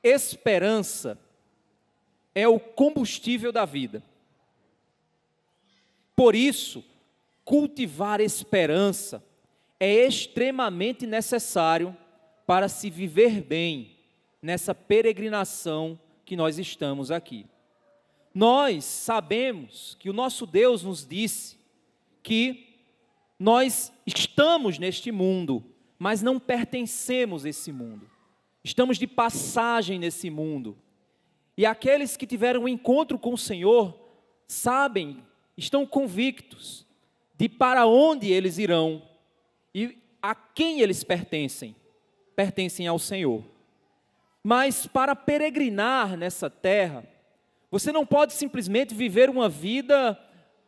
Esperança é o combustível da vida. Por isso, cultivar esperança é extremamente necessário para se viver bem nessa peregrinação que nós estamos aqui. Nós sabemos que o nosso Deus nos disse que nós estamos neste mundo, mas não pertencemos a esse mundo. Estamos de passagem nesse mundo. E aqueles que tiveram um encontro com o Senhor sabem, estão convictos de para onde eles irão e a quem eles pertencem. Pertencem ao Senhor. Mas para peregrinar nessa terra, você não pode simplesmente viver uma vida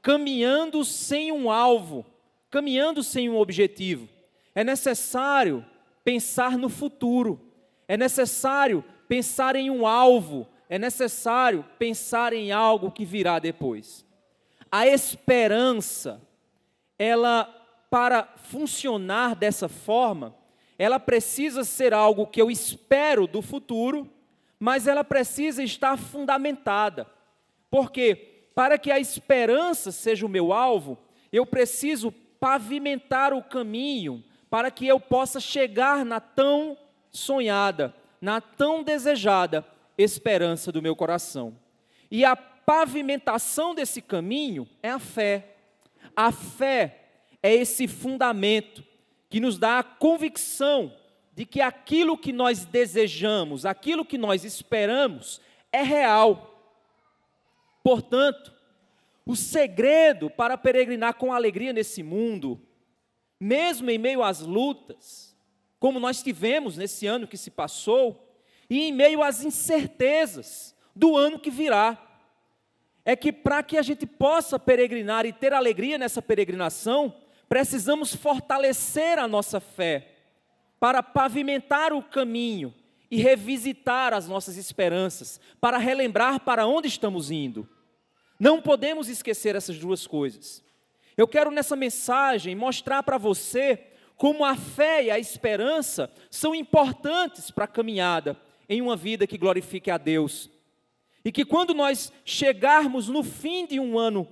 caminhando sem um alvo, caminhando sem um objetivo. É necessário pensar no futuro, é necessário pensar em um alvo, é necessário pensar em algo que virá depois. A esperança, ela, para funcionar dessa forma, ela precisa ser algo que eu espero do futuro, mas ela precisa estar fundamentada. Porque, para que a esperança seja o meu alvo, eu preciso pavimentar o caminho para que eu possa chegar na tão sonhada, na tão desejada esperança do meu coração. E a pavimentação desse caminho é a fé. A fé é esse fundamento que nos dá a convicção de que aquilo que nós desejamos, aquilo que nós esperamos, é real. Portanto, o segredo para peregrinar com alegria nesse mundo, mesmo em meio às lutas, como nós tivemos nesse ano que se passou, e em meio às incertezas do ano que virá, é que para que a gente possa peregrinar e ter alegria nessa peregrinação, precisamos fortalecer a nossa fé, para pavimentar o caminho e revisitar as nossas esperanças, para relembrar para onde estamos indo. Não podemos esquecer essas duas coisas. Eu quero nessa mensagem mostrar para você como a fé e a esperança são importantes para a caminhada em uma vida que glorifique a Deus. E que quando nós chegarmos no fim de um ano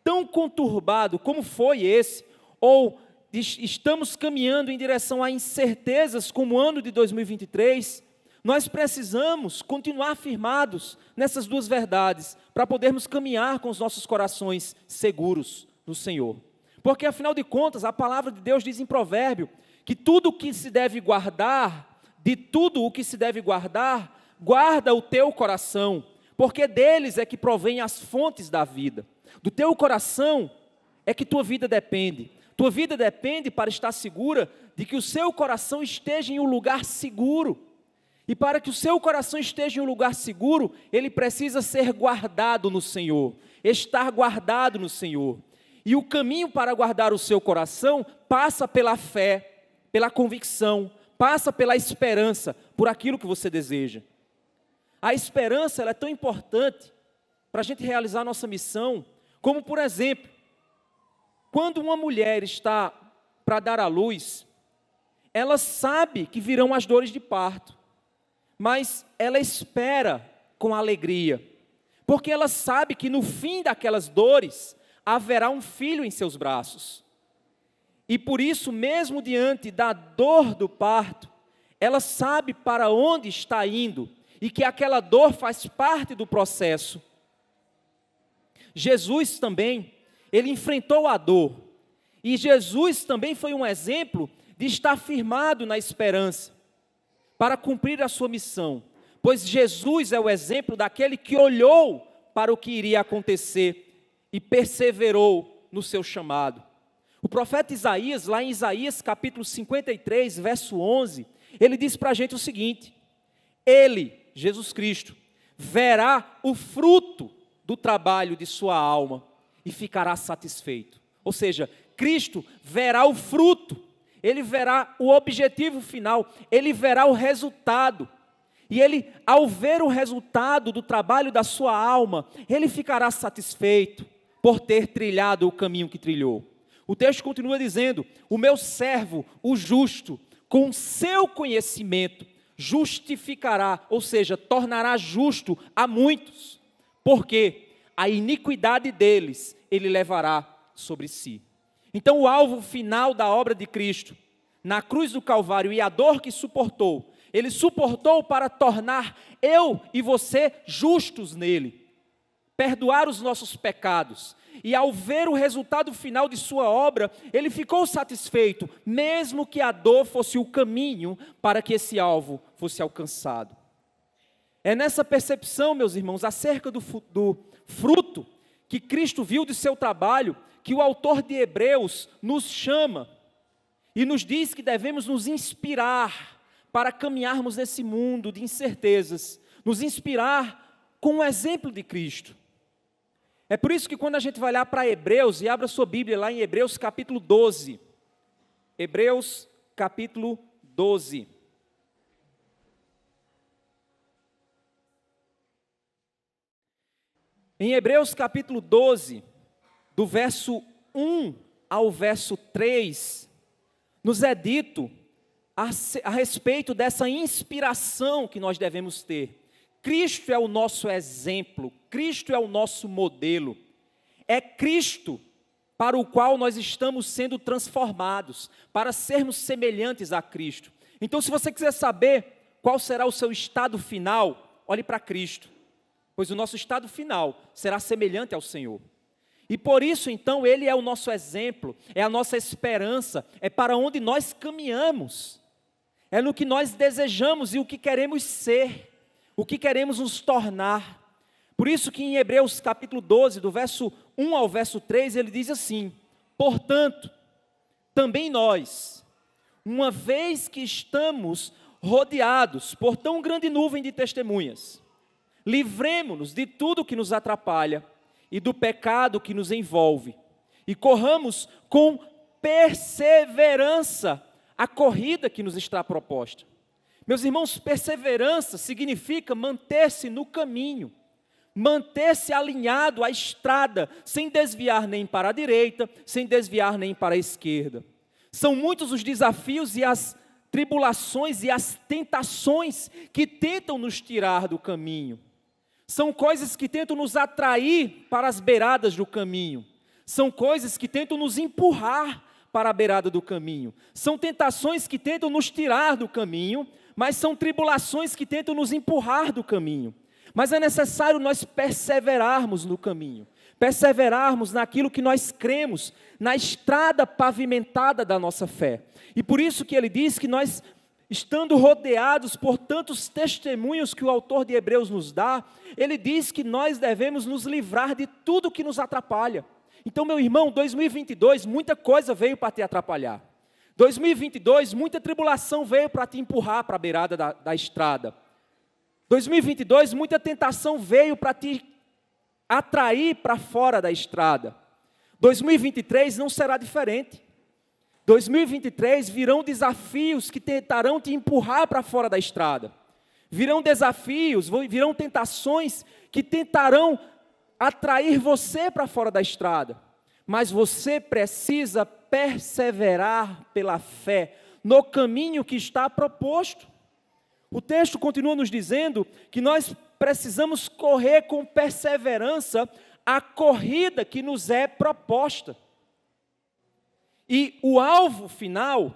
tão conturbado como foi esse, ou estamos caminhando em direção a incertezas como o ano de 2023, nós precisamos continuar firmados nessas duas verdades, para podermos caminhar com os nossos corações seguros no Senhor. Porque afinal de contas, a palavra de Deus diz em Provérbio, que tudo o que se deve guardar, de tudo o que se deve guardar, guarda o teu coração, porque deles é que provém as fontes da vida. Do teu coração é que tua vida depende. Tua vida depende para estar segura de que o seu coração esteja em um lugar seguro. E para que o seu coração esteja em um lugar seguro, ele precisa ser guardado no Senhor, estar guardado no Senhor. E o caminho para guardar o seu coração passa pela fé, pela convicção, passa pela esperança, por aquilo que você deseja. A esperança ela é tão importante para a gente realizar a nossa missão, como por exemplo, quando uma mulher está para dar à luz, ela sabe que virão as dores de parto, mas ela espera com alegria, porque ela sabe que no fim daquelas dores, haverá um filho em seus braços. E por isso, mesmo diante da dor do parto, ela sabe para onde está indo, e que aquela dor faz parte do processo. Jesus também, ele enfrentou a dor, e Jesus também foi um exemplo de estar firmado na esperança, para cumprir a sua missão, pois Jesus é o exemplo daquele que olhou para o que iria acontecer, e perseverou no seu chamado. O profeta Isaías, lá em Isaías capítulo 53, verso 11, ele diz para a gente o seguinte: ele, Jesus Cristo, verá o fruto do trabalho de sua alma e ficará satisfeito. Ou seja, Cristo verá o fruto, ele verá o objetivo final, ele verá o resultado. E ele, ao ver o resultado do trabalho da sua alma, ele ficará satisfeito por ter trilhado o caminho que trilhou. O texto continua dizendo: o meu servo, o justo, com seu conhecimento, justificará, ou seja, tornará justo a muitos, porque a iniquidade deles ele levará sobre si. Então o alvo final da obra de Cristo, na cruz do Calvário, e a dor que suportou, ele suportou para tornar eu e você justos nele, perdoar os nossos pecados. E ao ver o resultado final de sua obra, ele ficou satisfeito, mesmo que a dor fosse o caminho para que esse alvo fosse alcançado. É nessa percepção, meus irmãos, acerca do fruto que Cristo viu de seu trabalho, que o autor de Hebreus nos chama e nos diz que devemos nos inspirar para caminharmos nesse mundo de incertezas, nos inspirar com o exemplo de Cristo. É por isso que quando a gente vai olhar para Hebreus, e abra sua Bíblia lá em Hebreus capítulo 12. Hebreus capítulo 12. Em Hebreus capítulo 12, do verso 1 ao verso 3, nos é dito a respeito dessa inspiração que nós devemos ter. Cristo é o nosso exemplo, Cristo é o nosso modelo, é Cristo para o qual nós estamos sendo transformados, para sermos semelhantes a Cristo. Então, se você quiser saber qual será o seu estado final, olhe para Cristo, pois o nosso estado final será semelhante ao Senhor. E por isso, então, Ele é o nosso exemplo, é a nossa esperança, é para onde nós caminhamos, é no que nós desejamos e o que queremos ser, o que queremos nos tornar. Por isso que em Hebreus capítulo 12, do verso 1 ao verso 3, ele diz assim: portanto, também nós, uma vez que estamos rodeados por tão grande nuvem de testemunhas, livremo-nos de tudo que nos atrapalha e do pecado que nos envolve, e corramos com perseverança a corrida que nos está proposta. Meus irmãos, perseverança significa manter-se no caminho, manter-se alinhado à estrada, sem desviar nem para a direita, sem desviar nem para a esquerda. São muitos os desafios e as tribulações e as tentações que tentam nos tirar do caminho. São coisas que tentam nos atrair para as beiradas do caminho. São coisas que tentam nos empurrar para a beirada do caminho. São tentações que tentam nos tirar do caminho, mas são tribulações que tentam nos empurrar do caminho. Mas é necessário nós perseverarmos no caminho, perseverarmos naquilo que nós cremos, na estrada pavimentada da nossa fé. E por isso que ele diz que nós, estando rodeados por tantos testemunhos que o autor de Hebreus nos dá, ele diz que nós devemos nos livrar de tudo que nos atrapalha. Então, meu irmão, 2022, muita coisa veio para te atrapalhar. 2022, muita tribulação veio para te empurrar para a beirada da estrada. 2022, muita tentação veio para te atrair para fora da estrada. 2023 não será diferente. 2023 virão desafios que tentarão te empurrar para fora da estrada. Virão desafios, virão tentações que tentarão atrair você para fora da estrada. Mas você precisa perseverar pela fé no caminho que está proposto. O texto continua nos dizendo que nós precisamos correr com perseverança a corrida que nos é proposta. E o alvo final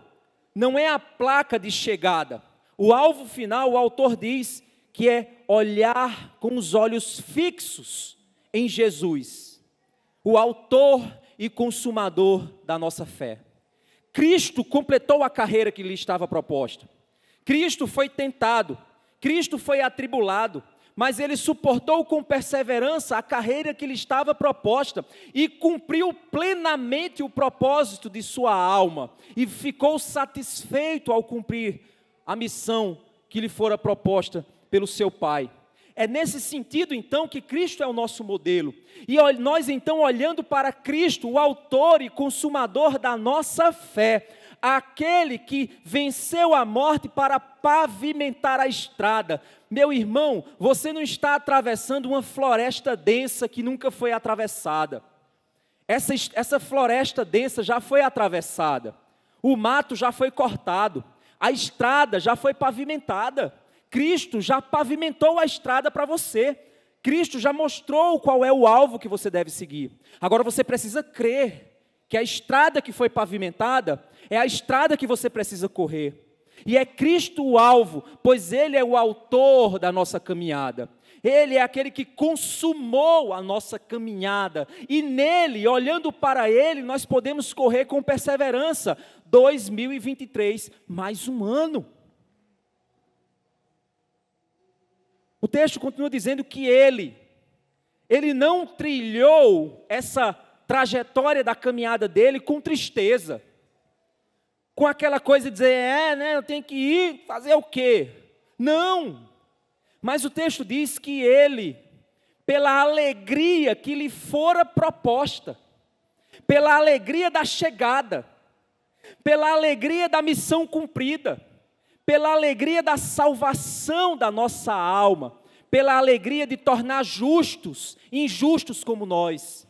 não é a placa de chegada. O alvo final, o autor diz que é olhar com os olhos fixos em Jesus, o autor e consumador da nossa fé. Cristo completou a carreira que lhe estava proposta. Cristo foi tentado, Cristo foi atribulado, mas ele suportou com perseverança a carreira que lhe estava proposta e cumpriu plenamente o propósito de sua alma e ficou satisfeito ao cumprir a missão que lhe fora proposta pelo seu Pai. É nesse sentido, então, que Cristo é o nosso modelo. E nós, então, olhando para Cristo, o autor e consumador da nossa fé, aquele que venceu a morte para pavimentar a estrada. Meu irmão, você não está atravessando uma floresta densa que nunca foi atravessada. Essa floresta densa já foi atravessada. O mato já foi cortado. A estrada já foi pavimentada. Cristo já pavimentou a estrada para você. Cristo já mostrou qual é o alvo que você deve seguir. Agora você precisa crer que a estrada que foi pavimentada é a estrada que você precisa correr. E é Cristo o alvo, pois Ele é o autor da nossa caminhada. Ele é aquele que consumou a nossa caminhada. E nele, olhando para Ele, nós podemos correr com perseverança. 2023, mais um ano. O texto continua dizendo que Ele não trilhou essa trajetória da caminhada dele com tristeza. Com aquela coisa de dizer, eu tenho que ir fazer o quê? Não. Mas o texto diz que ele, pela alegria que lhe fora proposta, pela alegria da chegada, pela alegria da missão cumprida, pela alegria da salvação da nossa alma, pela alegria de tornar justos, injustos como nós,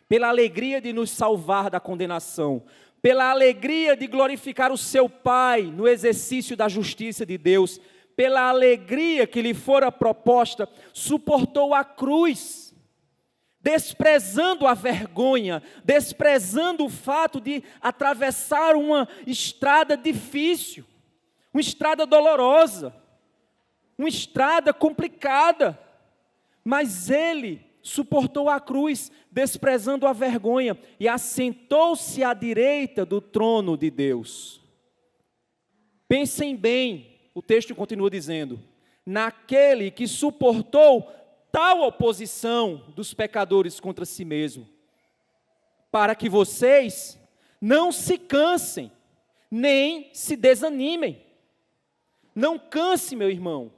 pela alegria de nos salvar da condenação, pela alegria de glorificar o seu Pai no exercício da justiça de Deus, pela alegria que lhe fora proposta, suportou a cruz, desprezando a vergonha, desprezando o fato de atravessar uma estrada difícil, uma estrada dolorosa, uma estrada complicada, mas ele suportou a cruz, desprezando a vergonha, e assentou-se à direita do trono de Deus. Pensem bem, o texto continua dizendo, naquele que suportou tal oposição dos pecadores contra si mesmo, para que vocês não se cansem, nem se desanimem. Não canse, meu irmão,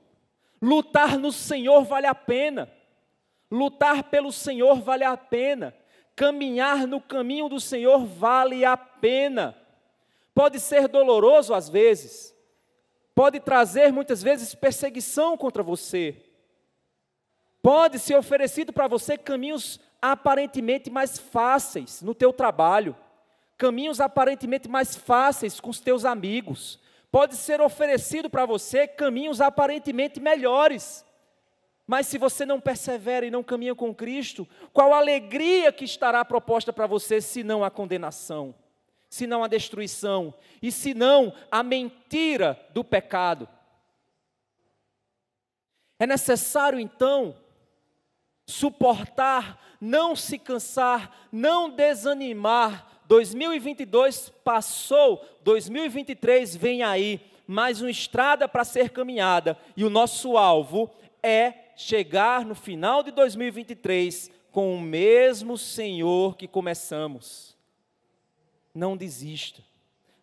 lutar no Senhor vale a pena. Lutar pelo Senhor vale a pena, caminhar no caminho do Senhor vale a pena. Pode ser doloroso às vezes, pode trazer muitas vezes perseguição contra você, pode ser oferecido para você caminhos aparentemente mais fáceis no teu trabalho, caminhos aparentemente mais fáceis com os teus amigos, pode ser oferecido para você caminhos aparentemente melhores. Mas se você não persevera e não caminha com Cristo, qual alegria que estará proposta para você, se não a condenação, se não a destruição, e se não a mentira do pecado? É necessário então suportar, não se cansar, não desanimar. 2022 passou, 2023 vem aí, mais uma estrada para ser caminhada, e o nosso alvo é chegar no final de 2023 com o mesmo Senhor que começamos. Não desista,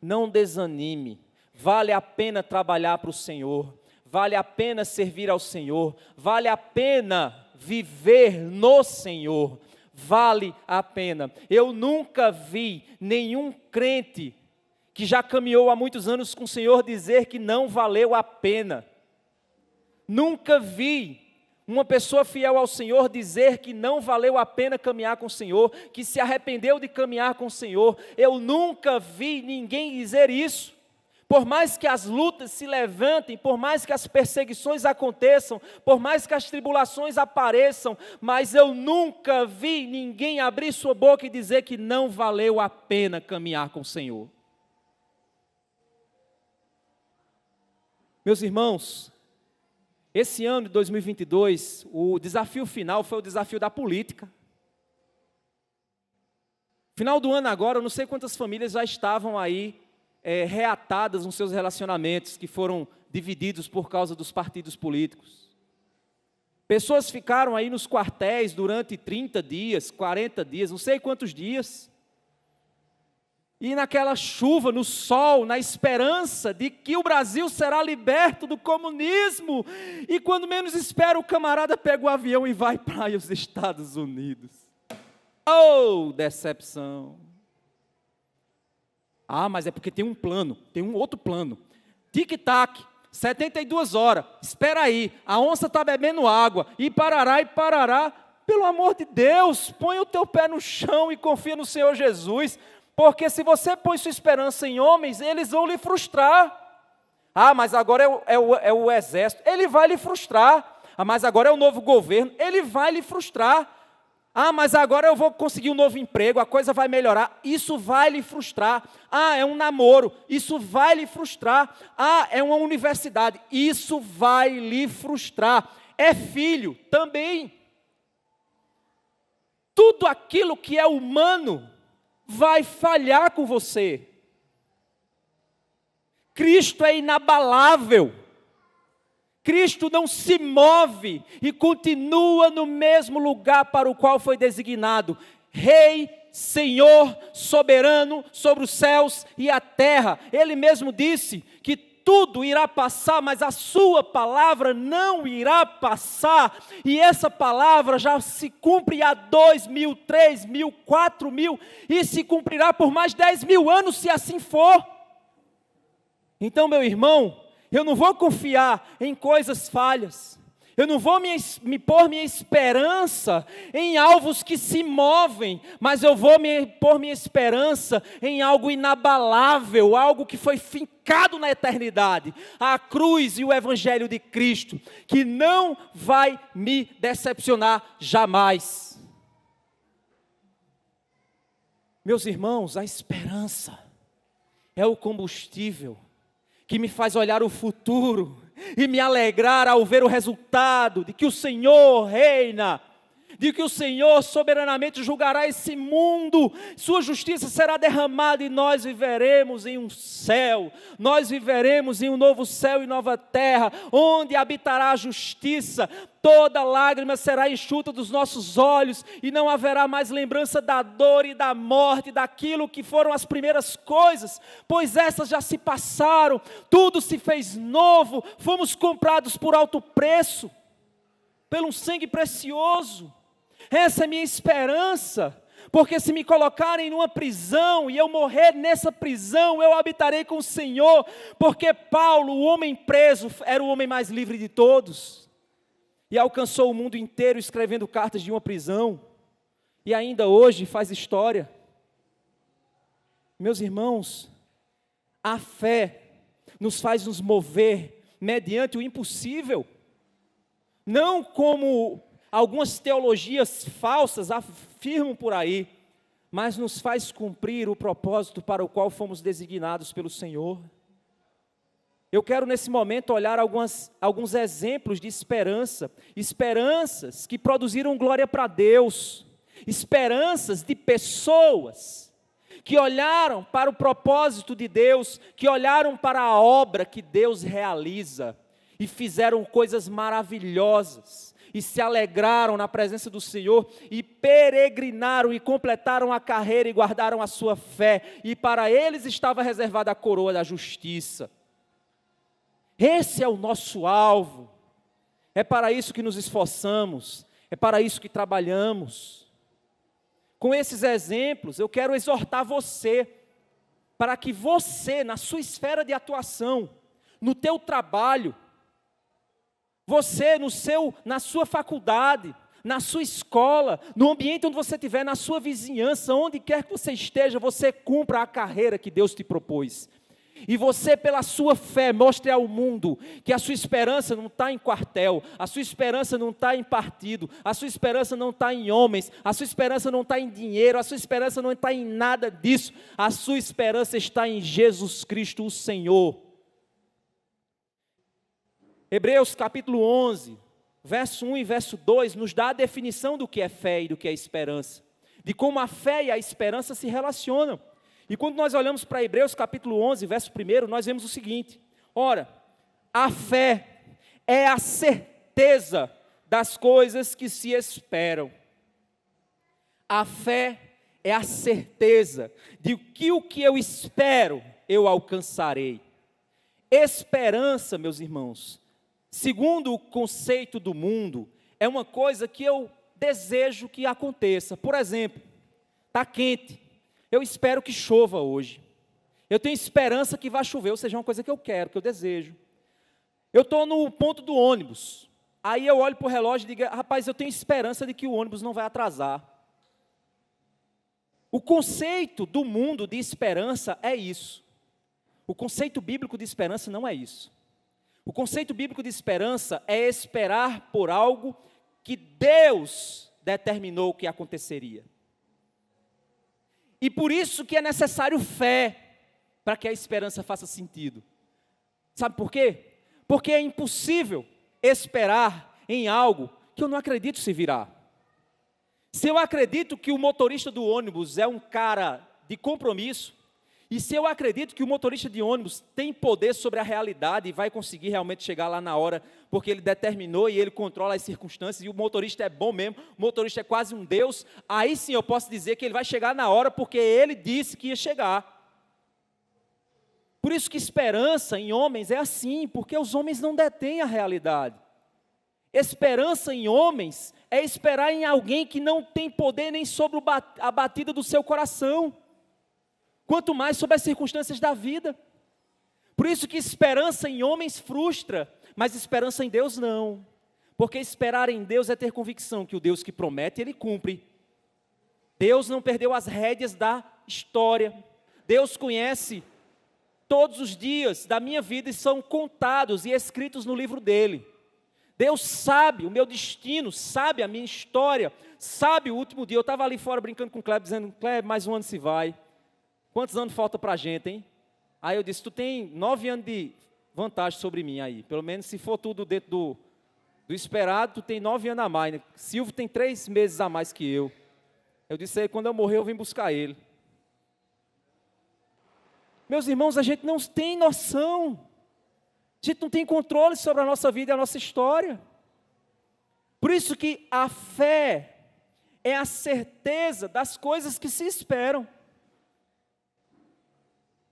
não desanime, vale a pena trabalhar para o Senhor, vale a pena servir ao Senhor, vale a pena viver no Senhor, vale a pena. Eu nunca vi nenhum crente que já caminhou há muitos anos com o Senhor dizer que não valeu a pena. Nunca vi uma pessoa fiel ao Senhor dizer que não valeu a pena caminhar com o Senhor, que se arrependeu de caminhar com o Senhor. Eu nunca vi ninguém dizer isso. Por mais que as lutas se levantem, por mais que as perseguições aconteçam, por mais que as tribulações apareçam, mas eu nunca vi ninguém abrir sua boca e dizer que não valeu a pena caminhar com o Senhor. Meus irmãos, esse ano de 2022, o desafio final foi o desafio da política. Final do ano agora, eu não sei quantas famílias já estavam aí reatadas nos seus relacionamentos, que foram divididos por causa dos partidos políticos. Pessoas ficaram aí nos quartéis durante 30 dias, 40 dias, não sei quantos dias. E naquela chuva, no sol, na esperança de que o Brasil será liberto do comunismo. E quando menos espera, o camarada pega o avião e vai para os Estados Unidos. Oh, decepção! Ah, mas é porque tem um plano, tem um outro plano. Tic-tac, 72 horas, espera aí, a onça está bebendo água, e parará. Pelo amor de Deus, põe o teu pé no chão e confia no Senhor Jesus. Porque se você põe sua esperança em homens, eles vão lhe frustrar. Ah, mas agora é o exército. Ele vai lhe frustrar. Ah, mas agora é o novo governo. Ele vai lhe frustrar. Ah, mas agora eu vou conseguir um novo emprego, a coisa vai melhorar. Isso vai lhe frustrar. Ah, é um namoro. Isso vai lhe frustrar. Ah, é uma universidade. Isso vai lhe frustrar. É filho também. Tudo aquilo que é humano vai falhar com você. Cristo é inabalável. Cristo não se move e continua no mesmo lugar para o qual foi designado. Rei, Senhor, soberano sobre os céus e a terra. Ele mesmo disse que tudo irá passar, mas a sua palavra não irá passar. E essa palavra já se cumpre há 2.000, 3.000, 4.000 e se cumprirá por mais 10.000 anos, se assim for. Então, meu irmão, eu não vou confiar em coisas falhas. Eu não vou me pôr minha esperança em alvos que se movem, mas eu vou pôr minha esperança em algo inabalável, algo que foi fincado na eternidade, a cruz e o Evangelho de Cristo, que não vai me decepcionar jamais. Meus irmãos, a esperança é o combustível que me faz olhar o futuro e me alegrar ao ver o resultado de que o Senhor reina, de que o Senhor soberanamente julgará esse mundo, sua justiça será derramada e nós viveremos em um céu, nós viveremos em um novo céu e nova terra, onde habitará a justiça. Toda lágrima será enxuta dos nossos olhos e não haverá mais lembrança da dor e da morte, daquilo que foram as primeiras coisas, pois essas já se passaram, tudo se fez novo, fomos comprados por alto preço, pelo um sangue precioso. Essa é minha esperança, porque se me colocarem numa prisão e eu morrer nessa prisão, eu habitarei com o Senhor, porque Paulo, o homem preso, era o homem mais livre de todos, e alcançou o mundo inteiro escrevendo cartas de uma prisão, e ainda hoje faz história. Meus irmãos, a fé nos faz nos mover mediante o impossível, não como algumas teologias falsas afirmam por aí, mas nos faz cumprir o propósito para o qual fomos designados pelo Senhor. Eu quero nesse momento olhar alguns exemplos de esperança, esperanças que produziram glória para Deus, esperanças de pessoas que olharam para o propósito de Deus, que olharam para a obra que Deus realiza e fizeram coisas maravilhosas, e se alegraram na presença do Senhor, e peregrinaram e completaram a carreira e guardaram a sua fé, e para eles estava reservada a coroa da justiça. Esse é o nosso alvo, é para isso que nos esforçamos, é para isso que trabalhamos. Com esses exemplos, eu quero exortar você, para que você, na sua esfera de atuação, no teu trabalho, você na sua faculdade, na sua escola, no ambiente onde você estiver, na sua vizinhança, onde quer que você esteja, você cumpra a carreira que Deus te propôs. E você, pela sua fé, mostre ao mundo que a sua esperança não está em quartel, a sua esperança não está em partido, a sua esperança não está em homens, a sua esperança não está em dinheiro, a sua esperança não está em nada disso, a sua esperança está em Jesus Cristo, o Senhor. Hebreus capítulo 11, verso 1 e verso 2, nos dá a definição do que é fé e do que é esperança, de como a fé e a esperança se relacionam. E quando nós olhamos para Hebreus capítulo 11, verso 1, nós vemos o seguinte: ora, a fé é a certeza das coisas que se esperam. A fé é a certeza de que o que eu espero, eu alcançarei. Esperança, meus irmãos, segundo o conceito do mundo, é uma coisa que eu desejo que aconteça. Por exemplo, está quente, eu espero que chova hoje. Eu tenho esperança que vai chover, ou seja, é uma coisa que eu quero, que eu desejo. Eu estou no ponto do ônibus, aí eu olho para o relógio e digo: rapaz, eu tenho esperança de que o ônibus não vai atrasar. O conceito do mundo de esperança é isso. O conceito bíblico de esperança não é isso. O conceito bíblico de esperança é esperar por algo que Deus determinou que aconteceria. E por isso que é necessário fé para que a esperança faça sentido. Sabe por quê? Porque é impossível esperar em algo que eu não acredito se virá. Se eu acredito que o motorista do ônibus é um cara de compromisso, e se eu acredito que o motorista de ônibus tem poder sobre a realidade e vai conseguir realmente chegar lá na hora, porque ele determinou e ele controla as circunstâncias, e o motorista é bom mesmo, o motorista é quase um Deus, aí sim eu posso dizer que ele vai chegar na hora, porque ele disse que ia chegar. Por isso que esperança em homens é assim, porque os homens não detêm a realidade. Esperança em homens é esperar em alguém que não tem poder nem sobre a batida do seu coração, quanto mais sobre as circunstâncias da vida. Por isso que esperança em homens frustra, mas esperança em Deus não. Porque esperar em Deus é ter convicção que o Deus que promete, Ele cumpre. Deus não perdeu as rédeas da história. Deus conhece todos os dias da minha vida e são contados e escritos no livro dEle. Deus sabe o meu destino, sabe a minha história, sabe o último dia. Eu estava ali fora brincando com o Kleber, dizendo, Kleber, mais um ano se vai. Quantos anos falta para a gente, hein? Aí eu disse, tu tem 9 anos de vantagem sobre mim aí. Pelo menos se for tudo dentro do esperado, tu tem 9 anos a mais, né? Silvio tem 3 meses a mais que eu. Eu disse aí, quando eu morrer eu vim buscar ele. Meus irmãos, a gente não tem noção. A gente não tem controle sobre a nossa vida e a nossa história. Por isso que a fé é a certeza das coisas que se esperam.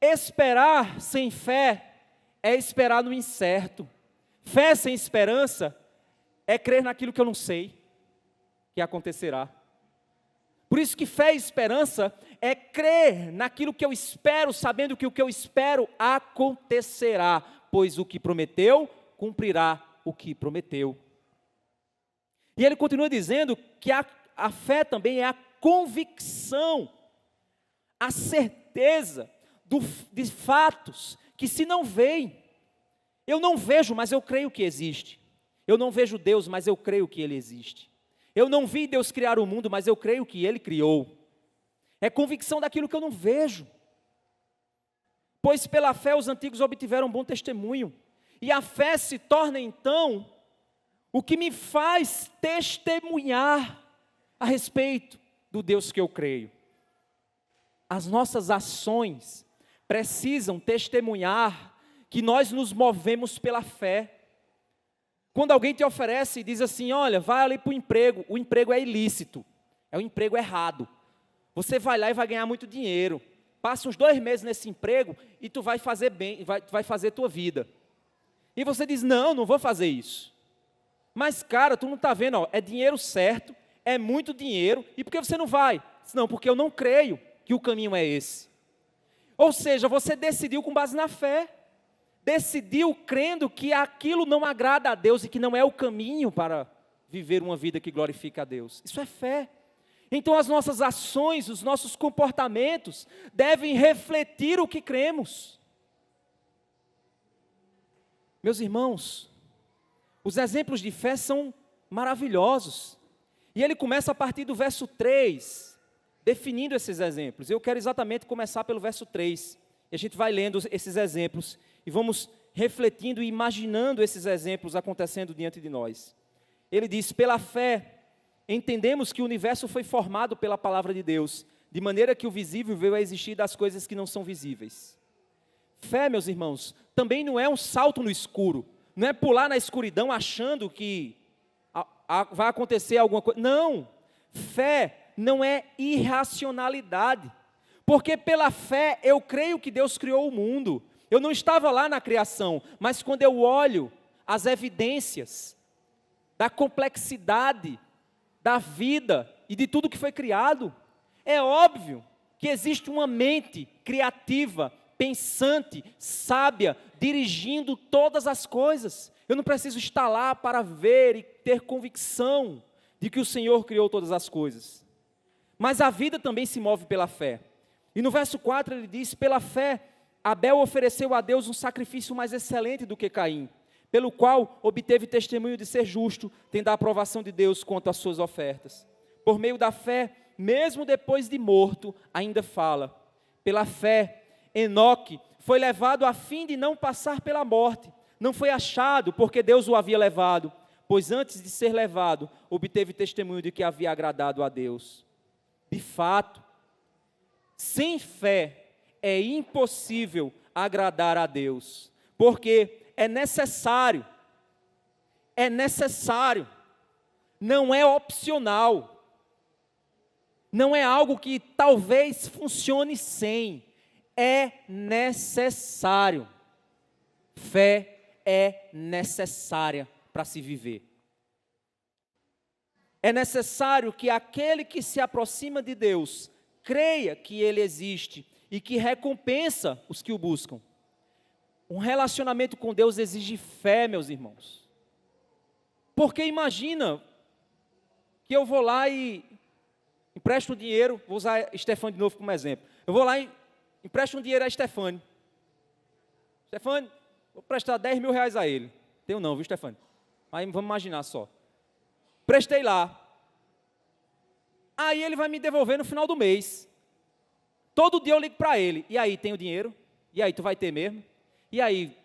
Esperar sem fé é esperar no incerto. Fé sem esperança é crer naquilo que eu não sei que acontecerá. Por isso que fé e esperança é crer naquilo que eu espero, sabendo que o que eu espero acontecerá, pois o que prometeu, cumprirá o que prometeu. E ele continua dizendo que a fé também é a convicção, a certeza de fatos que se não veem. Eu não vejo, mas eu creio que existe. Eu não vejo Deus, mas eu creio que Ele existe. Eu não vi Deus criar o mundo, mas eu creio que Ele criou. É convicção daquilo que eu não vejo. Pois pela fé os antigos obtiveram bom testemunho. E a fé se torna então o que me faz testemunhar a respeito do Deus que eu creio. As nossas ações precisam testemunhar que nós nos movemos pela fé. Quando alguém te oferece e diz assim, olha, vai ali para o emprego é ilícito, é um emprego errado. Você vai lá e vai ganhar muito dinheiro. Passa uns 2 meses nesse emprego e tu vai fazer bem, vai fazer tua vida. E você diz, não vou fazer isso. Mas cara, tu não está vendo, ó, é dinheiro certo, é muito dinheiro, e por que você não vai? Não, porque eu não creio que o caminho é esse. Ou seja, você decidiu com base na fé, decidiu crendo que aquilo não agrada a Deus e que não é o caminho para viver uma vida que glorifica a Deus. Isso é fé. Então as nossas ações, os nossos comportamentos devem refletir o que cremos. Meus irmãos, os exemplos de fé são maravilhosos. E ele começa a partir do verso 3, definindo esses exemplos. Eu quero exatamente começar pelo verso 3. E a gente vai lendo esses exemplos e vamos refletindo e imaginando esses exemplos acontecendo diante de nós. Ele diz, pela fé, entendemos que o universo foi formado pela palavra de Deus, de maneira que o visível veio a existir das coisas que não são visíveis. Fé, meus irmãos, também não é um salto no escuro, não é pular na escuridão achando que vai acontecer alguma coisa. Não, fé não é irracionalidade, porque pela fé eu creio que Deus criou o mundo. Eu não estava lá na criação, mas quando eu olho as evidências da complexidade da vida e de tudo que foi criado, é óbvio que existe uma mente criativa, pensante, sábia, dirigindo todas as coisas. Eu não preciso estar lá para ver e ter convicção de que o Senhor criou todas as coisas. Mas a vida também se move pela fé. E no verso 4 ele diz, pela fé, Abel ofereceu a Deus um sacrifício mais excelente do que Caim, pelo qual obteve testemunho de ser justo, tendo a aprovação de Deus quanto às suas ofertas. Por meio da fé, mesmo depois de morto, ainda fala. Pela fé, Enoque foi levado a fim de não passar pela morte. Não foi achado, porque Deus o havia levado, pois antes de ser levado, obteve testemunho de que havia agradado a Deus. De fato, sem fé é impossível agradar a Deus, porque é necessário, não é opcional, não é algo que talvez funcione sem, é necessário. Fé é necessária para se viver. É necessário que aquele que se aproxima de Deus creia que Ele existe e que recompensa os que o buscam. Um relacionamento com Deus exige fé, meus irmãos. Porque imagina que eu vou lá e empresto um dinheiro, vou usar Stefane de novo como exemplo. Eu vou lá e empresto um dinheiro a Stefane. Stefane, vou prestar 10 mil reais a ele. Tenho não, viu, Stefane? Aí vamos imaginar só. Prestei lá. Aí ele vai me devolver no final do mês. Todo dia eu ligo para ele. E aí, tem o dinheiro? E aí, tu vai ter mesmo? E aí?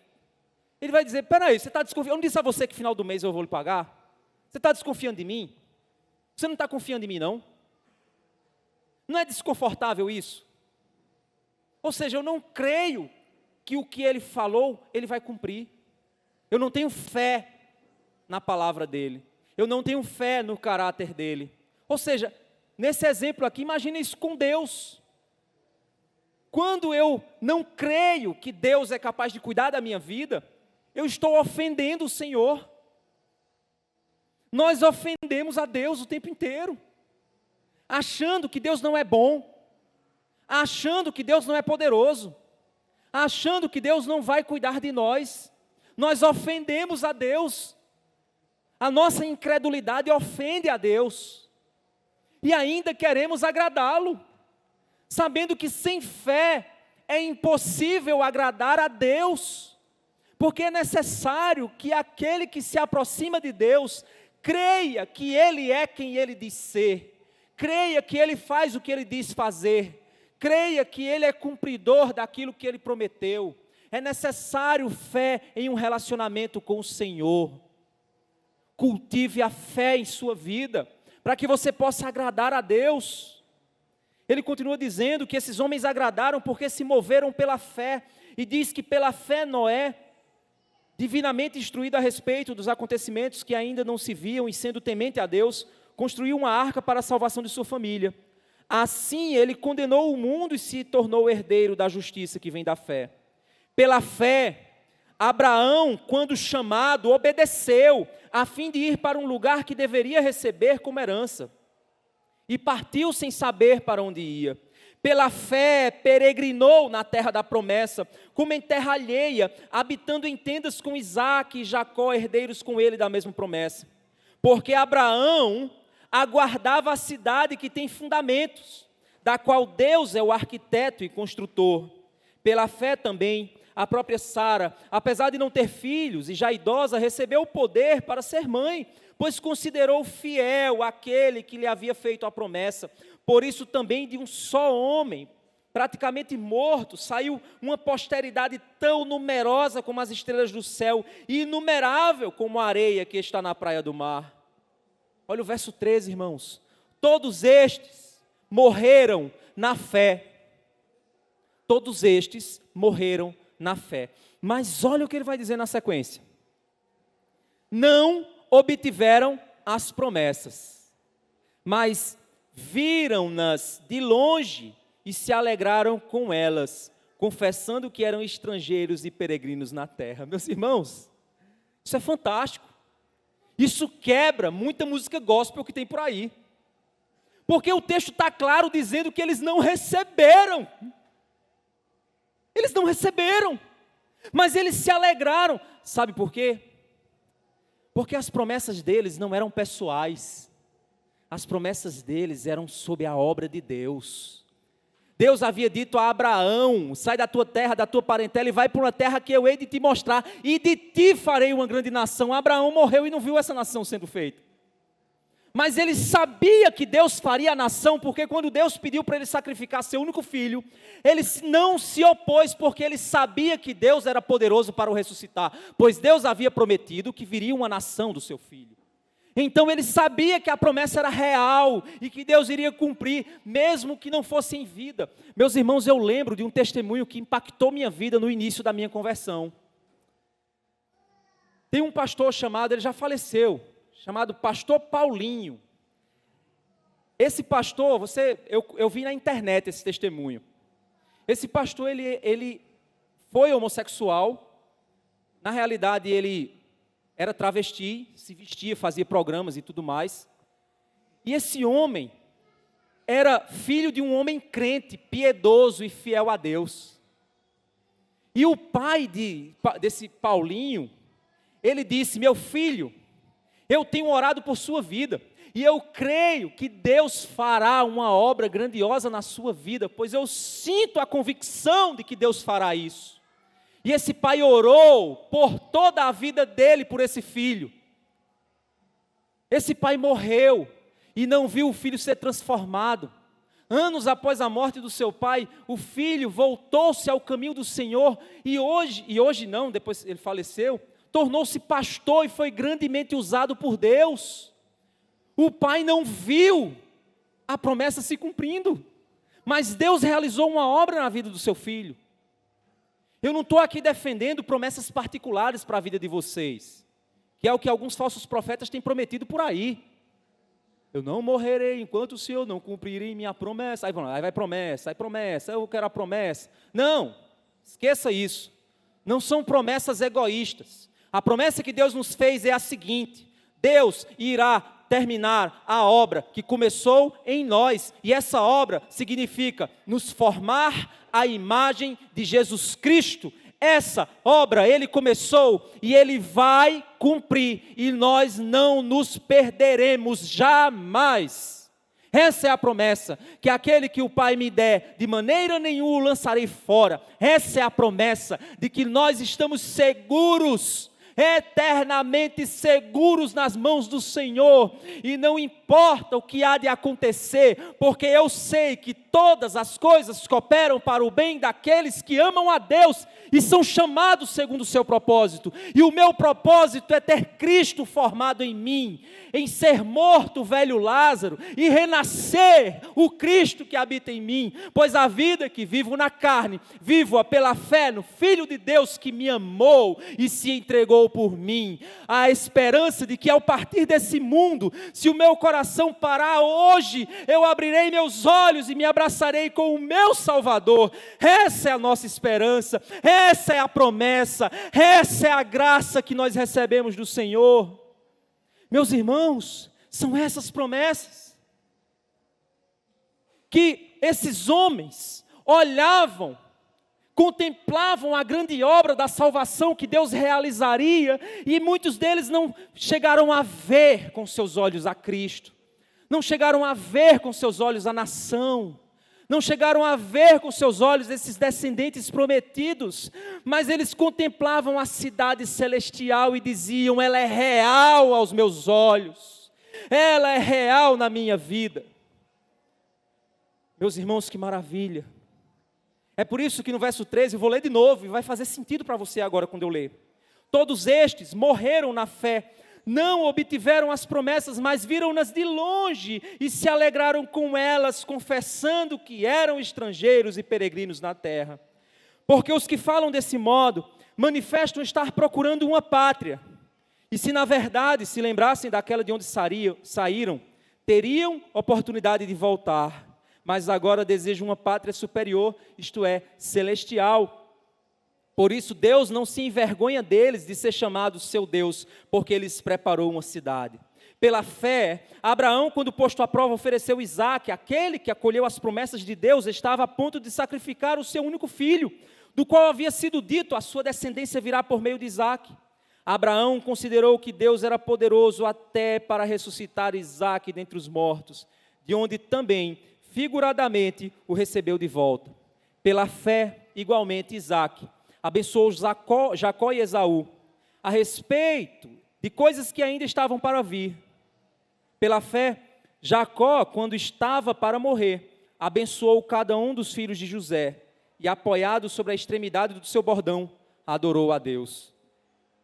Ele vai dizer, peraí, você está desconfiando? Eu não disse a você que no final do mês eu vou lhe pagar? Você está desconfiando de mim? Você não está confiando em mim, não? Não é desconfortável isso? Ou seja, eu não creio que o que ele falou, ele vai cumprir. Eu não tenho fé na palavra dele. Eu não tenho fé no caráter dele. Ou seja, nesse exemplo aqui, imagine isso com Deus. Quando eu não creio que Deus é capaz de cuidar da minha vida, eu estou ofendendo o Senhor. Nós ofendemos a Deus o tempo inteiro, achando que Deus não é bom, achando que Deus não é poderoso, achando que Deus não vai cuidar de nós. Nós ofendemos a Deus. A nossa incredulidade ofende a Deus. E ainda queremos agradá-lo, sabendo que sem fé é impossível agradar a Deus, porque é necessário que aquele que se aproxima de Deus creia que Ele é quem Ele diz ser, creia que Ele faz o que Ele diz fazer, creia que Ele é cumpridor daquilo que Ele prometeu. É necessário fé em um relacionamento com o Senhor. Cultive a fé em sua vida, para que você possa agradar a Deus. Ele continua dizendo que esses homens agradaram porque se moveram pela fé, e diz que pela fé Noé, divinamente instruído a respeito dos acontecimentos que ainda não se viam e sendo temente a Deus, construiu uma arca para a salvação de sua família. Assim ele condenou o mundo e se tornou herdeiro da justiça que vem da fé. Pela fé, Abraão, quando chamado, obedeceu, a fim de ir para um lugar que deveria receber como herança. E partiu sem saber para onde ia. Pela fé, peregrinou na terra da promessa, como em terra alheia, habitando em tendas com Isaque e Jacó, herdeiros com ele da mesma promessa. Porque Abraão aguardava a cidade que tem fundamentos, da qual Deus é o arquiteto e construtor. Pela fé também, a própria Sara, apesar de não ter filhos e já idosa, recebeu o poder para ser mãe, pois considerou fiel aquele que lhe havia feito a promessa. Por isso também de um só homem, praticamente morto, saiu uma posteridade tão numerosa como as estrelas do céu, e inumerável como a areia que está na praia do mar. Olha o verso 13, irmãos. Todos estes morreram na fé. Todos estes morreram na fé. Mas olha o que ele vai dizer na sequência. Não obtiveram as promessas, mas viram-nas de longe e se alegraram com elas, confessando que eram estrangeiros e peregrinos na terra. Meus irmãos, isso é fantástico. Isso quebra muita música gospel que tem por aí. Porque o texto está claro dizendo que eles não receberam. Eles não receberam, mas eles se alegraram. Sabe por quê? Porque as promessas deles não eram pessoais. As promessas deles eram sobre a obra de Deus. Deus havia dito a Abraão: sai da tua terra, da tua parentela e vai para uma terra que eu hei de te mostrar, e de ti farei uma grande nação. Abraão morreu e não viu essa nação sendo feita. Mas ele sabia que Deus faria a nação, porque quando Deus pediu para ele sacrificar seu único filho, ele não se opôs, porque ele sabia que Deus era poderoso para o ressuscitar, pois Deus havia prometido que viria uma nação do seu filho. Então ele sabia que a promessa era real e que Deus iria cumprir, mesmo que não fosse em vida. Meus irmãos, eu lembro de um testemunho que impactou minha vida no início da minha conversão. Tem um pastor chamado, ele já faleceu, chamado pastor Paulinho. Esse pastor, eu vi na internet esse testemunho. Esse pastor, ele foi homossexual. Na realidade, ele era travesti, se vestia, fazia programas e tudo mais. E esse homem era filho de um homem crente, piedoso e fiel a Deus. E o pai desse Paulinho, ele disse: meu filho, eu tenho orado por sua vida, e eu creio que Deus fará uma obra grandiosa na sua vida, pois eu sinto a convicção de que Deus fará isso. E esse pai orou por toda a vida dele, por esse filho. Esse pai morreu e não viu o filho ser transformado. Anos após a morte do seu pai, o filho voltou-se ao caminho do Senhor, e hoje não, depois ele faleceu, tornou-se pastor e foi grandemente usado por Deus. O pai não viu a promessa se cumprindo, mas Deus realizou uma obra na vida do seu filho. Eu não estou aqui defendendo promessas particulares para a vida de vocês, que é o que alguns falsos profetas têm prometido por aí. Eu não morrerei enquanto o Senhor não cumprir em minha promessa. Aí vai promessa, eu quero a promessa. Não, esqueça isso. Não são promessas egoístas. A promessa que Deus nos fez é a seguinte: Deus irá terminar a obra que começou em nós, e essa obra significa nos formar à imagem de Jesus Cristo. Essa obra Ele começou e Ele vai cumprir, e nós não nos perderemos jamais. Essa é a promessa, que aquele que o Pai me der, de maneira nenhuma o lançarei fora. Essa é a promessa de que nós estamos seguros, eternamente seguros nas mãos do Senhor, e não importa o que há de acontecer, porque eu sei que todas as coisas cooperam para o bem daqueles que amam a Deus e são chamados segundo o seu propósito. E o meu propósito é ter Cristo formado em mim, em ser morto o velho Lázaro e renascer o Cristo que habita em mim, pois a vida que vivo na carne, vivo-a pela fé no Filho de Deus que me amou e se entregou por mim. A esperança de que ao partir desse mundo, se o meu coração parar hoje, eu abrirei meus olhos e me abraçarei com o meu Salvador. Essa é a nossa esperança, essa é a promessa, essa é a graça que nós recebemos do Senhor. Meus irmãos, são essas promessas que esses homens olhavam, contemplavam a grande obra da salvação que Deus realizaria, e muitos deles não chegaram a ver com seus olhos a Cristo, não chegaram a ver com seus olhos a nação, não chegaram a ver com seus olhos esses descendentes prometidos, mas eles contemplavam a cidade celestial e diziam: ela é real aos meus olhos, ela é real na minha vida. Meus irmãos, que maravilha! É por isso que no verso 13, eu vou ler de novo, e vai fazer sentido para você agora quando eu ler. Todos estes morreram na fé, não obtiveram as promessas, mas viram-nas de longe e se alegraram com elas, confessando que eram estrangeiros e peregrinos na terra. Porque os que falam desse modo, manifestam estar procurando uma pátria. E se na verdade se lembrassem daquela de onde saíram, teriam oportunidade de voltar. Mas agora desejam uma pátria superior, isto é, celestial. Por isso Deus não se envergonha deles de ser chamado seu Deus, porque lhes preparou uma cidade. Pela fé, Abraão, quando posto à prova, ofereceu Isaque. Aquele que acolheu as promessas de Deus estava a ponto de sacrificar o seu único filho, do qual havia sido dito: a sua descendência virá por meio de Isaque. Abraão considerou que Deus era poderoso até para ressuscitar Isaque dentre os mortos, de onde também figuradamente o recebeu de volta. Pela fé, igualmente, Isaque abençoou Jacó e Esaú a respeito de coisas que ainda estavam para vir. Pela fé, Jacó, quando estava para morrer, abençoou cada um dos filhos de José e, apoiado sobre a extremidade do seu bordão, adorou a Deus.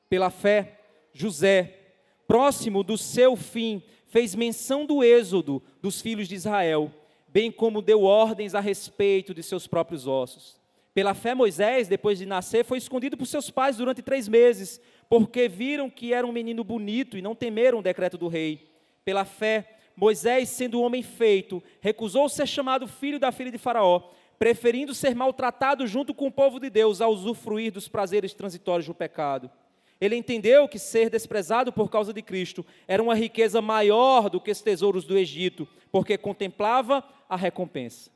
Pela fé, José, próximo do seu fim, fez menção do êxodo dos filhos de Israel, bem como deu ordens a respeito de seus próprios ossos. Pela fé, Moisés, depois de nascer, foi escondido por seus pais durante 3 meses, porque viram que era um menino bonito e não temeram o decreto do rei. Pela fé, Moisés, sendo homem feito, recusou ser chamado filho da filha de Faraó, preferindo ser maltratado junto com o povo de Deus a usufruir dos prazeres transitórios do pecado. Ele entendeu que ser desprezado por causa de Cristo era uma riqueza maior do que os tesouros do Egito, porque contemplava a recompensa.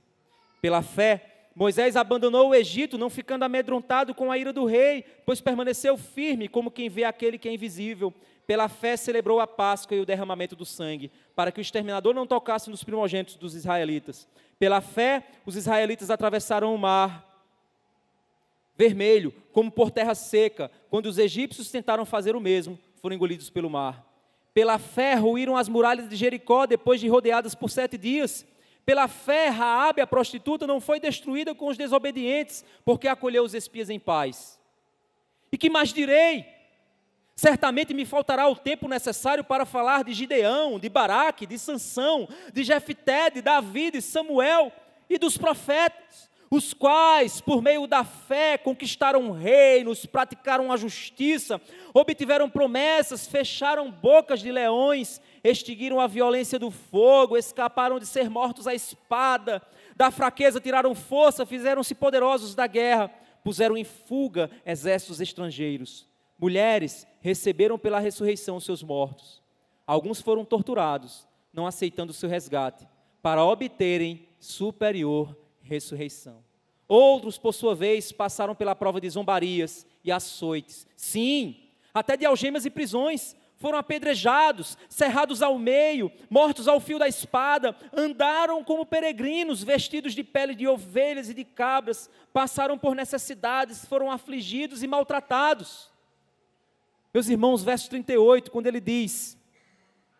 Pela fé, Moisés abandonou o Egito, não ficando amedrontado com a ira do rei, pois permaneceu firme como quem vê aquele que é invisível. Pela fé celebrou a Páscoa e o derramamento do sangue, para que o exterminador não tocasse nos primogênitos dos israelitas. Pela fé, os israelitas atravessaram o mar Vermelho, como por terra seca, quando os egípcios tentaram fazer o mesmo, foram engolidos pelo mar. Pela fé, ruíram as muralhas de Jericó, depois de rodeadas por 7 dias. Pela fé, Raabe, a prostituta, não foi destruída com os desobedientes, porque acolheu os espias em paz. E que mais direi? Certamente me faltará o tempo necessário para falar de Gideão, de Baraque, de Sansão, de Jefté, de Davi, de Samuel e dos profetas, os quais, por meio da fé, conquistaram reinos, praticaram a justiça, obtiveram promessas, fecharam bocas de leões, extinguiram a violência do fogo, escaparam de ser mortos à espada, da fraqueza tiraram força, fizeram-se poderosos da guerra, puseram em fuga exércitos estrangeiros. Mulheres receberam pela ressurreição seus mortos. Alguns foram torturados, não aceitando o seu resgate, para obterem superior ressurreição. Outros, por sua vez, passaram pela prova de zombarias e açoites. Sim, até de algemas e prisões. Foram apedrejados, cerrados ao meio, mortos ao fio da espada, andaram como peregrinos, vestidos de pele de ovelhas e de cabras, passaram por necessidades, foram afligidos e maltratados. Meus irmãos, verso 38, quando ele diz: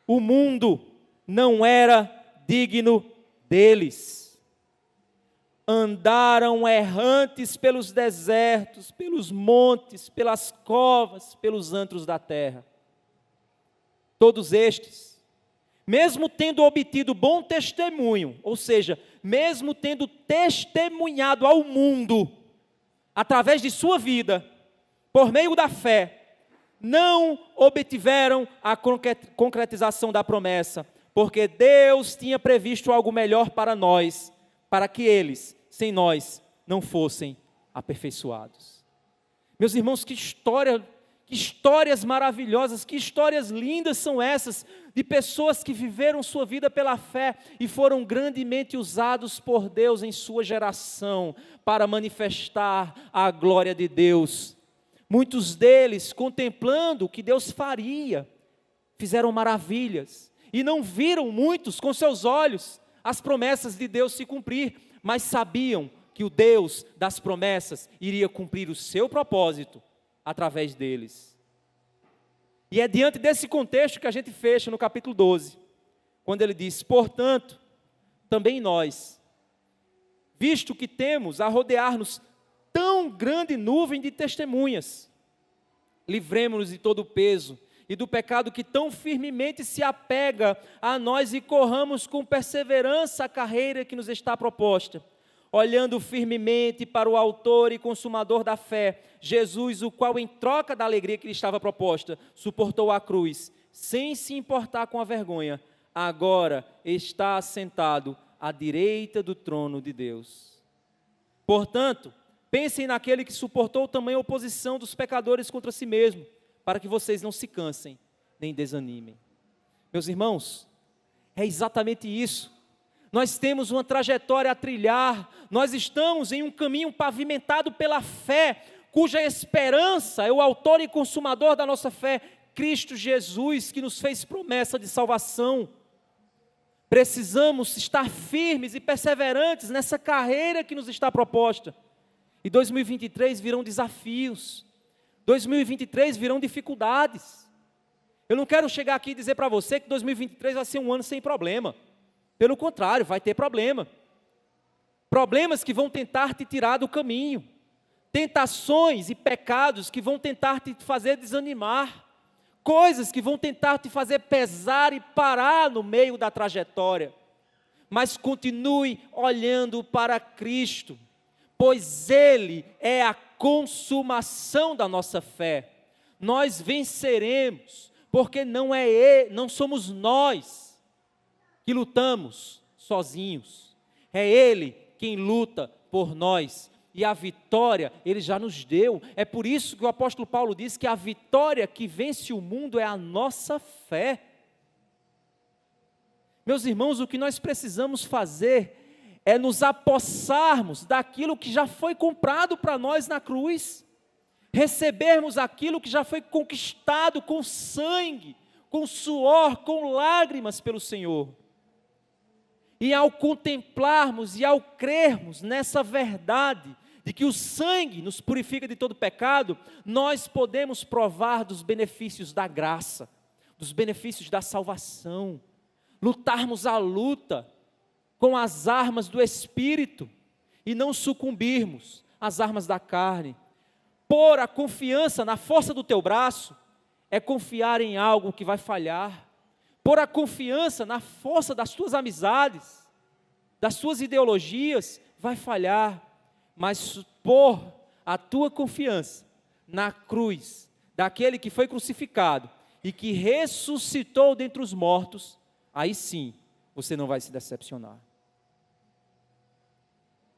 o mundo não era digno deles. Andaram errantes pelos desertos, pelos montes, pelas covas, pelos antros da terra. Todos estes, mesmo tendo obtido bom testemunho, ou seja, mesmo tendo testemunhado ao mundo, através de sua vida, por meio da fé, não obtiveram a concretização da promessa, porque Deus tinha previsto algo melhor para nós, para que eles, sem nós, não fossem aperfeiçoados. Meus irmãos, que histórias maravilhosas, que histórias lindas são essas, de pessoas que viveram sua vida pela fé e foram grandemente usados por Deus em sua geração, para manifestar a glória de Deus. Muitos deles, contemplando o que Deus faria, fizeram maravilhas, e não viram muitos com seus olhos as promessas de Deus se cumprir, mas sabiam que o Deus das promessas iria cumprir o seu propósito através deles. E é diante desse contexto que a gente fecha no capítulo 12, quando ele diz: portanto, também nós, visto que temos a rodear-nos tão grande nuvem de testemunhas, livremo-nos de todo o peso e do pecado que tão firmemente se apega a nós e corramos com perseverança a carreira que nos está proposta, olhando firmemente para o autor e consumador da fé, Jesus, o qual, em troca da alegria que lhe estava proposta, suportou a cruz, sem se importar com a vergonha, agora está assentado à direita do trono de Deus. Portanto, pensem naquele que suportou tamanha oposição dos pecadores contra si mesmo, para que vocês não se cansem, nem desanimem. Meus irmãos, é exatamente isso. Nós temos uma trajetória a trilhar, nós estamos em um caminho pavimentado pela fé, cuja esperança é o autor e consumador da nossa fé, Cristo Jesus, que nos fez promessa de salvação. Precisamos estar firmes e perseverantes nessa carreira que nos está proposta. E 2023 virão desafios. 2023 virão dificuldades. Eu não quero chegar aqui e dizer para você que 2023 vai ser um ano sem problema. Pelo contrário, vai ter problema. Problemas que vão tentar te tirar do caminho. Tentações e pecados que vão tentar te fazer desanimar. Coisas que vão tentar te fazer pesar e parar no meio da trajetória. Mas continue olhando para Cristo, pois Ele é a consumação da nossa fé. Nós venceremos, porque não somos nós que lutamos sozinhos. É Ele quem luta por nós. E a vitória Ele já nos deu. É por isso que o apóstolo Paulo diz que a vitória que vence o mundo é a nossa fé. Meus irmãos, o que nós precisamos fazer é nos apossarmos daquilo que já foi comprado para nós na cruz. Recebermos aquilo que já foi conquistado com sangue, com suor, com lágrimas pelo Senhor. E ao contemplarmos e ao crermos nessa verdade, de que o sangue nos purifica de todo pecado, nós podemos provar dos benefícios da graça, dos benefícios da salvação, lutarmos a luta com as armas do Espírito e não sucumbirmos às armas da carne. Pôr a confiança na força do teu braço é confiar em algo que vai falhar. Pôr a confiança na força das tuas amizades, das tuas ideologias, vai falhar. Mas pôr a tua confiança na cruz, daquele que foi crucificado e que ressuscitou dentre os mortos, aí sim, você não vai se decepcionar.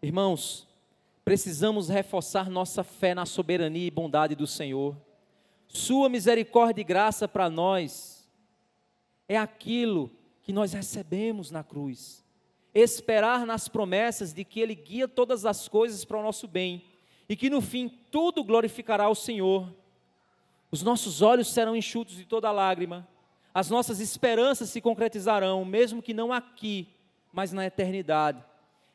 Irmãos, precisamos reforçar nossa fé na soberania e bondade do Senhor. Sua misericórdia e graça para nós é aquilo que nós recebemos na cruz. Esperar nas promessas de que Ele guia todas as coisas para o nosso bem e que no fim tudo glorificará o Senhor. Os nossos olhos serão enxutos de toda lágrima, as nossas esperanças se concretizarão, mesmo que não aqui, mas na eternidade.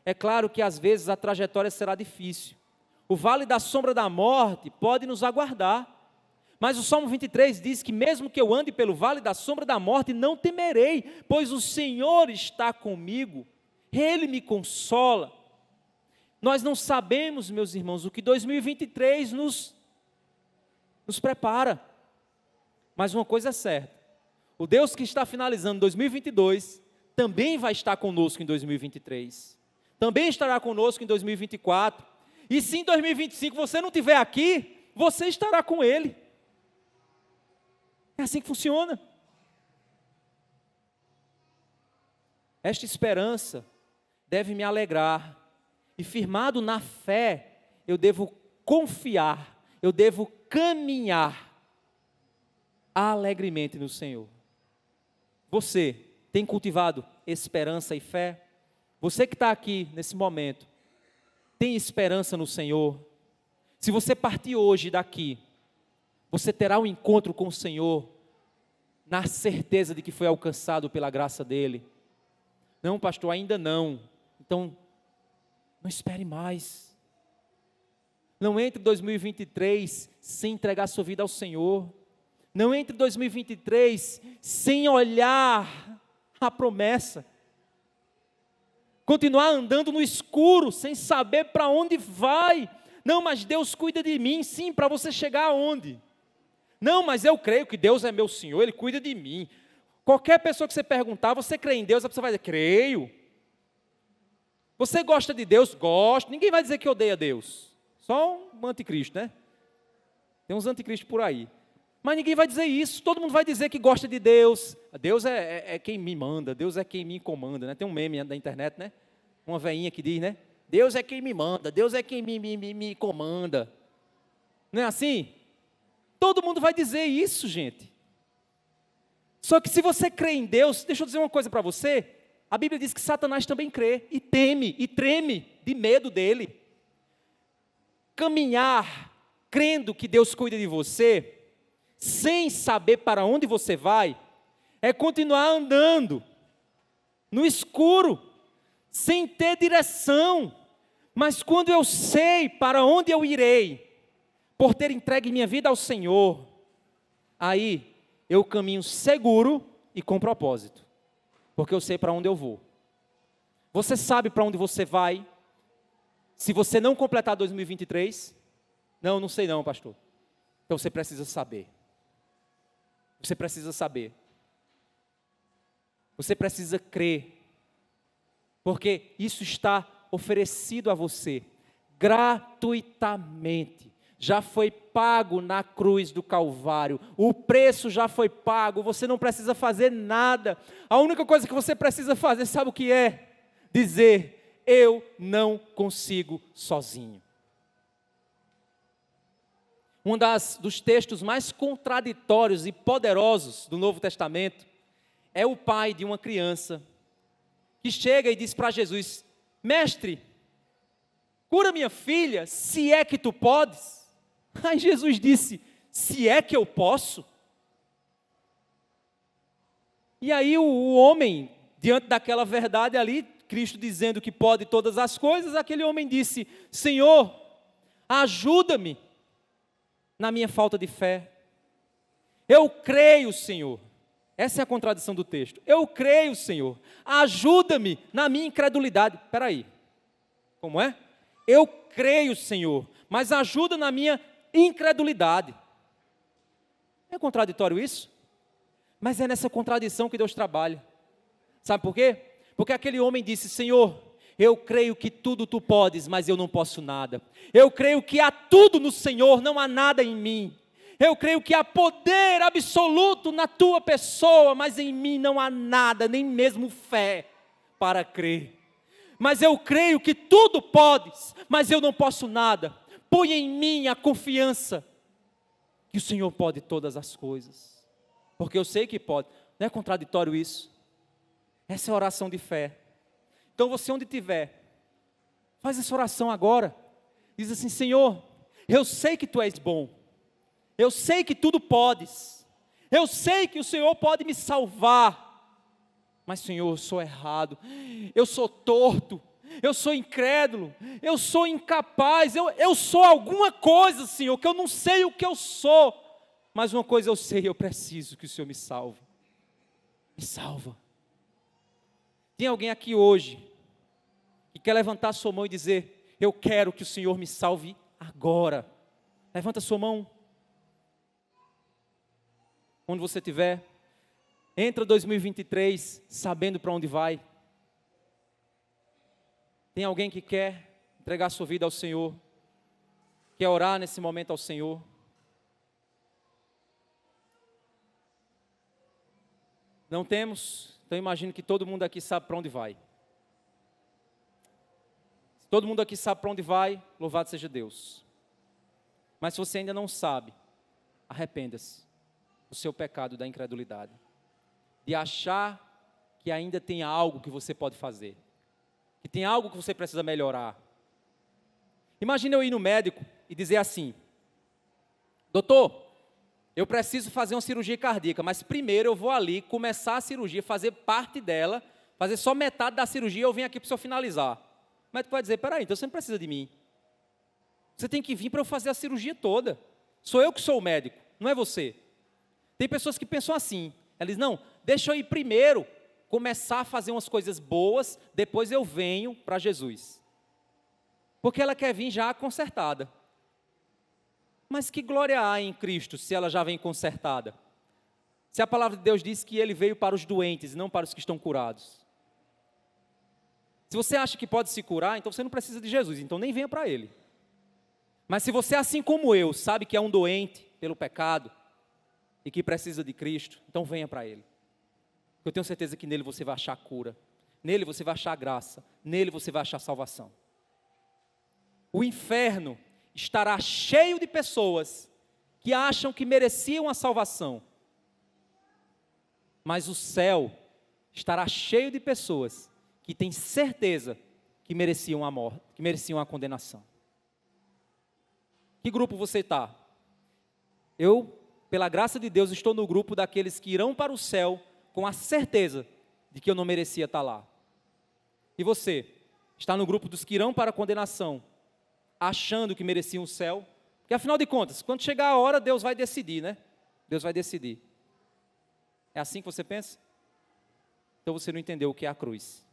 É claro que às vezes a trajetória será difícil. O vale da sombra da morte pode nos aguardar, mas o Salmo 23 diz que mesmo que eu ande pelo vale da sombra da morte, não temerei, pois o Senhor está comigo. Ele me consola. Nós não sabemos, meus irmãos, o que 2023 nos prepara. Mas uma coisa é certa, o Deus que está finalizando 2022, também vai estar conosco em 2023. Também estará conosco em 2024. E se em 2025 você não estiver aqui, você estará com Ele. É assim que funciona. Esta esperança deve me alegrar, e firmado na fé, eu devo confiar, eu devo caminhar alegremente no Senhor. Você tem cultivado esperança e fé? Você que está aqui nesse momento, tem esperança no Senhor? Se você partir hoje daqui, você terá um encontro com o Senhor, na certeza de que foi alcançado pela graça dEle. Não, pastor, ainda não. Então, não espere mais. Não entre 2023 sem entregar sua vida ao Senhor. Não entre 2023 sem olhar a promessa. Continuar andando no escuro, sem saber para onde vai. Não, mas Deus cuida de mim. Sim, para você chegar aonde? Não, mas eu creio que Deus é meu Senhor, Ele cuida de mim. Qualquer pessoa que você perguntar, você crê em Deus, a pessoa vai dizer, creio. Você gosta de Deus? Gosto. Ninguém vai dizer que odeia Deus. Só um anticristo, né? Tem uns anticristos por aí. Mas ninguém vai dizer isso. Todo mundo vai dizer que gosta de Deus. Deus é quem me manda. Deus é quem me comanda, né? Tem um meme da internet, né? Uma veinha que diz, né? Deus é quem me manda. Deus é quem me comanda. Não é assim? Todo mundo vai dizer isso, gente. Só que se você crê em Deus, deixa eu dizer uma coisa para você. A Bíblia diz que Satanás também crê e teme e treme de medo dele. Caminhar crendo que Deus cuida de você, sem saber para onde você vai, é continuar andando no escuro, sem ter direção. Mas quando eu sei para onde eu irei, por ter entregue minha vida ao Senhor, aí eu caminho seguro e com propósito, porque eu sei para onde eu vou. Você sabe para onde você vai? Se você não completar 2023, não sei não, pastor. Então você precisa saber. Você precisa saber. Você precisa crer. Porque isso está oferecido a você gratuitamente. Já foi pago na cruz do Calvário. O preço já foi pago. Você não precisa fazer nada. A única coisa que você precisa fazer, sabe o que é? Dizer: eu não consigo sozinho. Um dos textos mais contraditórios e poderosos do Novo Testamento é o pai de uma criança que chega e diz para Jesus: mestre, cura minha filha, se é que tu podes. Aí Jesus disse: se é que eu posso. E aí o homem, diante daquela verdade ali, Cristo dizendo que pode todas as coisas, aquele homem disse: Senhor, ajuda-me na minha falta de fé. Eu creio, Senhor. Essa é a contradição do texto. Eu creio, Senhor. Ajuda-me na minha incredulidade. Espera aí. Como é? Eu creio, Senhor, mas ajuda na minha incredulidade. É contraditório isso? Mas é nessa contradição que Deus trabalha. Sabe por quê? Porque aquele homem disse: Senhor, eu creio que tudo tu podes, mas eu não posso nada. Eu creio que há tudo no Senhor, não há nada em mim. Eu creio que há poder absoluto na tua pessoa, mas em mim não há nada, nem mesmo fé para crer. Mas eu creio que tudo podes, mas eu não posso nada. Põe em mim a confiança que o Senhor pode todas as coisas. Porque eu sei que pode. Não é contraditório isso? Essa é a oração de fé. Então você onde estiver, faz essa oração agora. Diz assim: Senhor, eu sei que tu és bom. Eu sei que tudo podes. Eu sei que o Senhor pode me salvar. Mas, Senhor, eu sou errado. Eu sou torto. Eu sou incrédulo. Eu sou incapaz. Eu sou alguma coisa, Senhor, que eu não sei o que eu sou. Mas uma coisa eu sei, eu preciso que o Senhor me salve. Me salva. Tem alguém aqui hoje que quer levantar sua mão e dizer: eu quero que o Senhor me salve agora. Levanta sua mão. Onde você estiver, entra 2023 sabendo para onde vai. Tem alguém que quer entregar sua vida ao Senhor, quer orar nesse momento ao Senhor? Não temos? Então imagino que todo mundo aqui sabe para onde vai. Se todo mundo aqui sabe para onde vai, louvado seja Deus. Mas se você ainda não sabe, arrependa-se do seu pecado da incredulidade, de achar que ainda tem algo que você pode fazer, que tem algo que você precisa melhorar. Imagina eu ir no médico e dizer assim: doutor, eu preciso fazer uma cirurgia cardíaca, mas primeiro eu vou ali começar a cirurgia, fazer parte dela, fazer só metade da cirurgia e eu venho aqui para o senhor finalizar. O médico vai dizer: peraí, então você não precisa de mim. Você tem que vir para eu fazer a cirurgia toda. Sou eu que sou o médico, não é você. Tem pessoas que pensam assim, elas dizem: não, deixa eu ir primeiro, começar a fazer umas coisas boas, depois eu venho para Jesus. Porque ela quer vir já consertada. Mas que glória há em Cristo se ela já vem consertada? Se a palavra de Deus diz que Ele veio para os doentes e não para os que estão curados. Se você acha que pode se curar, então você não precisa de Jesus, então nem venha para Ele. Mas se você, assim como eu, sabe que é um doente pelo pecado e que precisa de Cristo, então venha para Ele. Eu tenho certeza que nele você vai achar cura, nele você vai achar graça, nele você vai achar salvação. O inferno estará cheio de pessoas que acham que mereciam a salvação, mas o céu estará cheio de pessoas que têm certeza que mereciam a morte, que mereciam a condenação. Que grupo você está? Eu, pela graça de Deus, estou no grupo daqueles que irão para o céu com a certeza de que eu não merecia estar lá. E você, está no grupo dos que irão para a condenação, achando que mereciam o céu? Porque afinal de contas, quando chegar a hora, Deus vai decidir, né? Deus vai decidir. É assim que você pensa? Então você não entendeu o que é a cruz.